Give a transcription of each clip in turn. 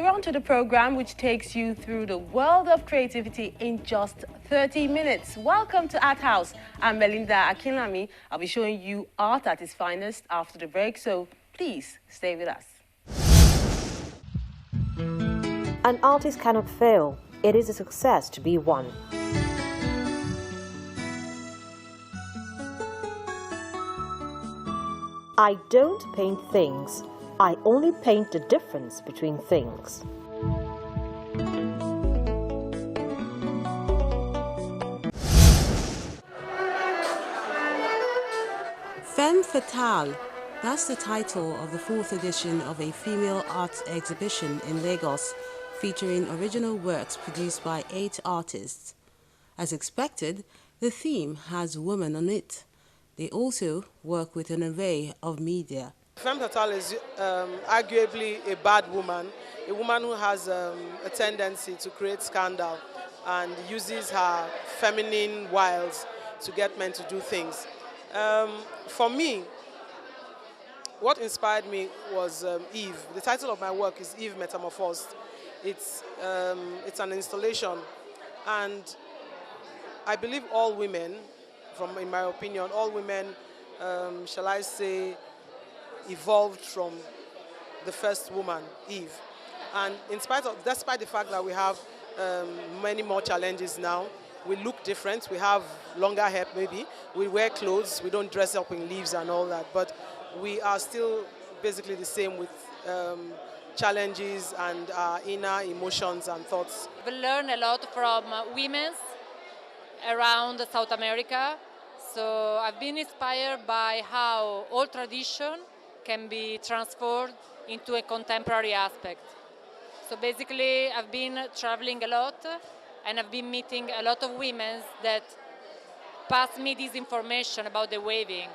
You're onto the program which takes you through the world of creativity in just 30 minutes. Welcome to Art House. I'm Melinda Akinlami. I'll be showing you art at its finest after the break, so please stay with us. An artist cannot fail. It is a success to be one. I don't paint things. I only paint the difference between things. Femme Fatale, that's the title of the 4th edition of a female arts exhibition in Lagos, featuring original works produced by 8 artists. As expected, the theme has women on it. They also work with an array of media. Femme Fatale is arguably a bad woman, a woman who has a tendency to create scandal and uses her feminine wiles to get men to do things. For me, what inspired me was Eve. The title of my work is Eve Metamorphosed. It's an installation, and I believe all women, in my opinion, all women, shall I say, evolved from the first woman, Eve. And despite the fact that we have many more challenges now, we look different, we have longer hair maybe, we wear clothes, we don't dress up in leaves and all that, but we are still basically the same with challenges and our inner emotions and thoughts. We learn a lot from women around South America, so I've been inspired by how old tradition can be transformed into a contemporary aspect. So basically, I've been traveling a lot, and I've been meeting a lot of women that pass me this information about the weaving.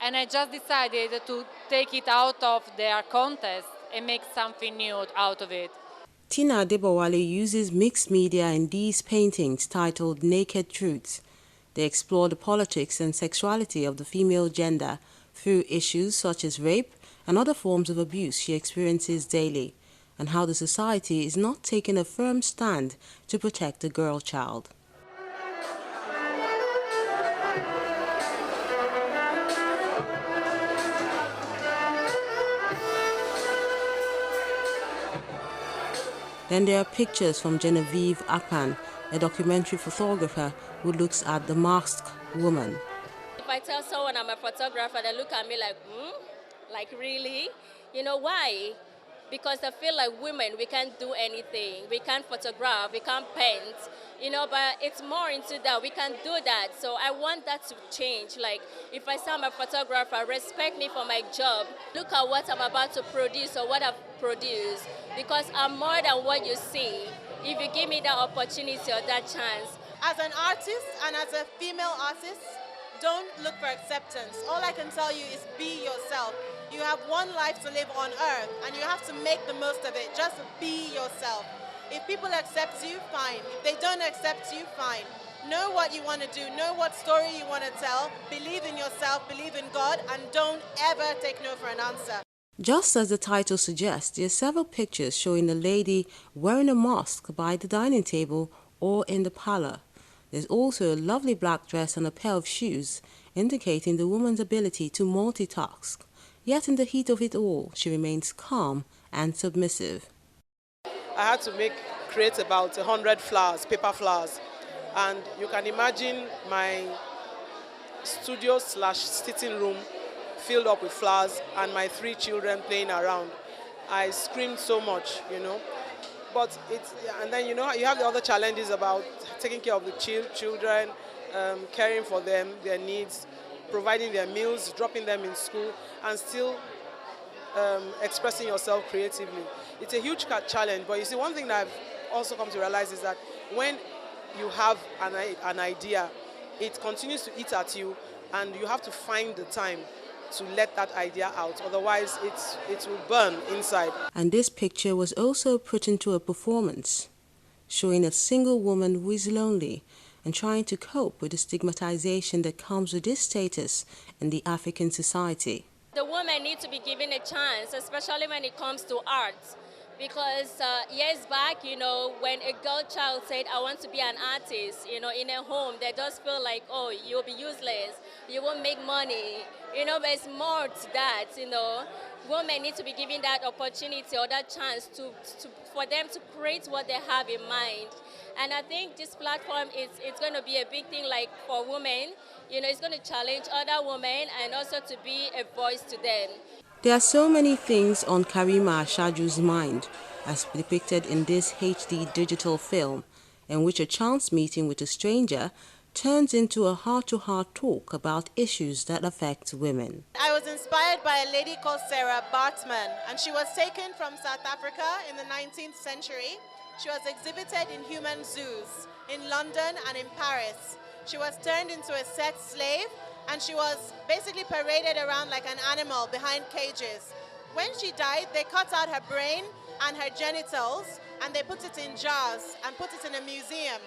And I just decided to take it out of their context and make something new out of it. Tina Adebowale uses mixed media in these paintings titled Naked Truths. They explore the politics and sexuality of the female gender through issues such as rape and other forms of abuse she experiences daily, and how the society is not taking a firm stand to protect the girl child. Then there are pictures from Genevieve Akpan, a documentary photographer who looks at the masked woman. If I tell someone I'm a photographer, they look at me like, like really? You know why? Because I feel like women, we can't do anything. We can't photograph, we can't paint, but it's more into that. We can do that. So I want that to change. Like, if I say I'm a photographer, respect me for my job. Look at what I'm about to produce or what I've produced, because I'm more than what you see. If you give me that opportunity or that chance. As an artist and as a female artist, don't look for acceptance. All I can tell you is be yourself. You have one life to live on earth, and you have to make the most of it. Just be yourself. If people accept you, fine. If they don't accept you, fine. Know what you want to do. Know what story you want to tell. Believe in yourself, believe in God, and don't ever take no for an answer. Just as the title suggests, there are several pictures showing a lady wearing a mask by the dining table or in the parlor. There's also a lovely black dress and a pair of shoes, indicating the woman's ability to multitask. Yet in the heat of it all, she remains calm and submissive. I had to create about 100 flowers, paper flowers. And you can imagine my studio/sitting room filled up with flowers and my 3 children playing around. I screamed so much, But and then, you have the other challenges about taking care of the children, caring for them, their needs, providing their meals, dropping them in school, and still expressing yourself creatively. It's a huge challenge, but you see, one thing that I've also come to realize is that when you have an idea, it continues to eat at you, and you have to find the time to let that idea out, otherwise it will burn inside. And this picture was also put into a performance, showing a single woman who is lonely and trying to cope with the stigmatization that comes with this status in the African society. The women need to be given a chance, especially when it comes to art, Because years back, when a girl child said, I want to be an artist, in a home, they just feel like, oh, you'll be useless, you won't make money, but it's more to that, Women need to be given that opportunity or that chance for them to create what they have in mind. And I think this platform it's going to be a big thing, like for women, it's going to challenge other women and also to be a voice to them. There are so many things on Karima Ashaju's mind, as depicted in this HD digital film, in which a chance meeting with a stranger turns into a heart-to-heart talk about issues that affect women. I was inspired by a lady called Sarah Bartman, and she was taken from South Africa in the 19th century. She was exhibited in human zoos in London and in Paris. She was turned into a sex slave, and she was basically paraded around like an animal behind cages. When she died, they cut out her brain and her genitals, and they put it in jars and put it in a museum.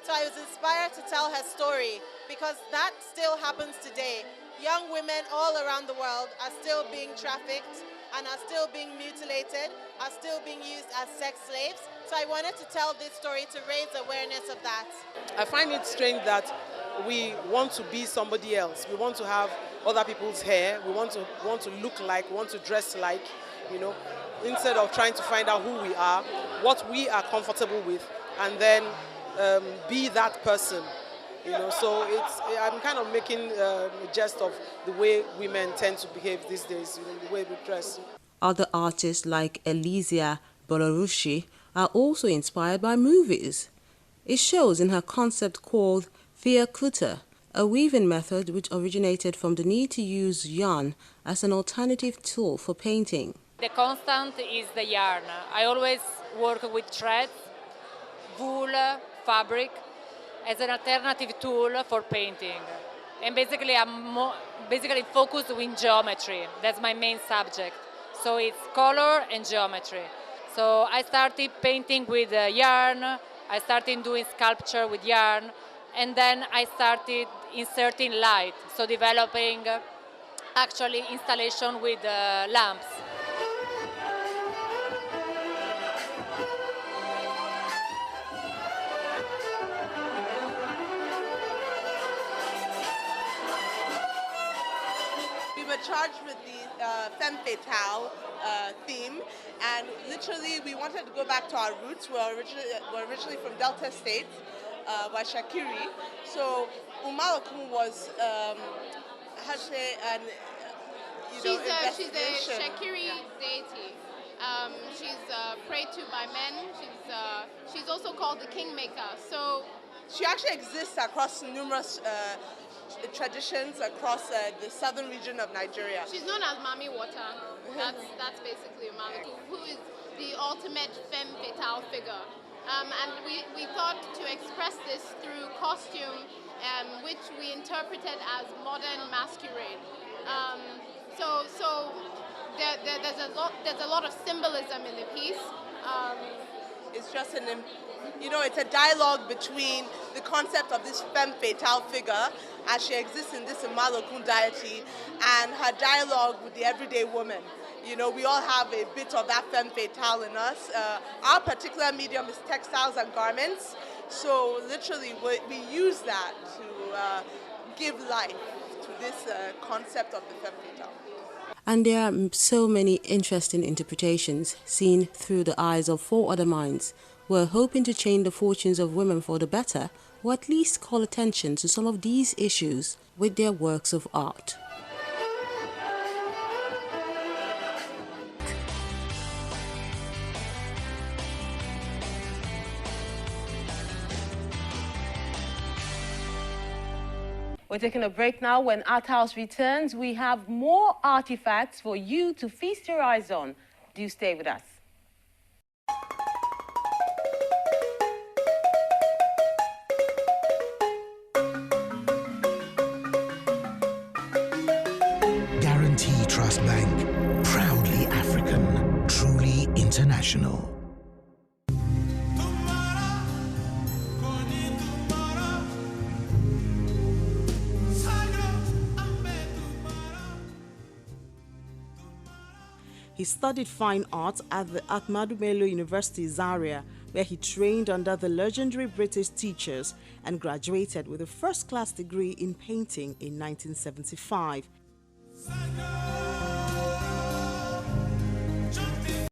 So I was inspired to tell her story, because that still happens today. Young women all around the world are still being trafficked and are still being mutilated, are still being used as sex slaves. So I wanted to tell this story to raise awareness of that. I find it strange that we want to be somebody else. We want to have other people's hair. We want to look like, want to dress like, instead of trying to find out who we are, what we are comfortable with, and then be that person. So I'm kind of making a jest of the way women tend to behave these days, the way we dress. Other artists like Elysia Bolarushi are also inspired by movies. It shows in her concept called Via Kuta, a weaving method which originated from the need to use yarn as an alternative tool for painting. The constant is the yarn. I always work with threads, wool, fabric as an alternative tool for painting. And basically I'm basically focused in geometry. That's my main subject. So it's color and geometry. So I started painting with yarn, I started doing sculpture with yarn, and then I started inserting light, so developing actually installation with lamps. We were charged with the femme fatale theme, and literally we wanted to go back to our roots. We're originally from Delta State, Washakiri. So Umalakun was, how to say, she's a Shakiri deity. She's prayed to by men. She's also called the kingmaker. So she actually exists across numerous traditions across the southern region of Nigeria. She's known as Mami Water. That's basically Umalakun, who is the ultimate femme fatale figure. And we thought to express this through costume, which we interpreted as modern masquerade. So there's a lot of symbolism in the piece. It's just it's a dialogue between the concept of this femme fatale figure as she exists in this Umalakun deity and her dialogue with the everyday woman. We all have a bit of that femme fatale in us. Our particular medium is textiles and garments, so literally we use that to give life to this concept of the femme fatale. And there are so many interesting interpretations seen through the eyes of 4 other minds who are hoping to change the fortunes of women for the better, or at least call attention to some of these issues with their works of art. We're taking a break now. When Art House returns, we have more artifacts for you to feast your eyes on. Do stay with us. Guarantee Trust Bank, proudly African, truly international. He studied fine art at the Ahmadu Bello University, Zaria, where he trained under the legendary British teachers and graduated with a first-class degree in painting in 1975.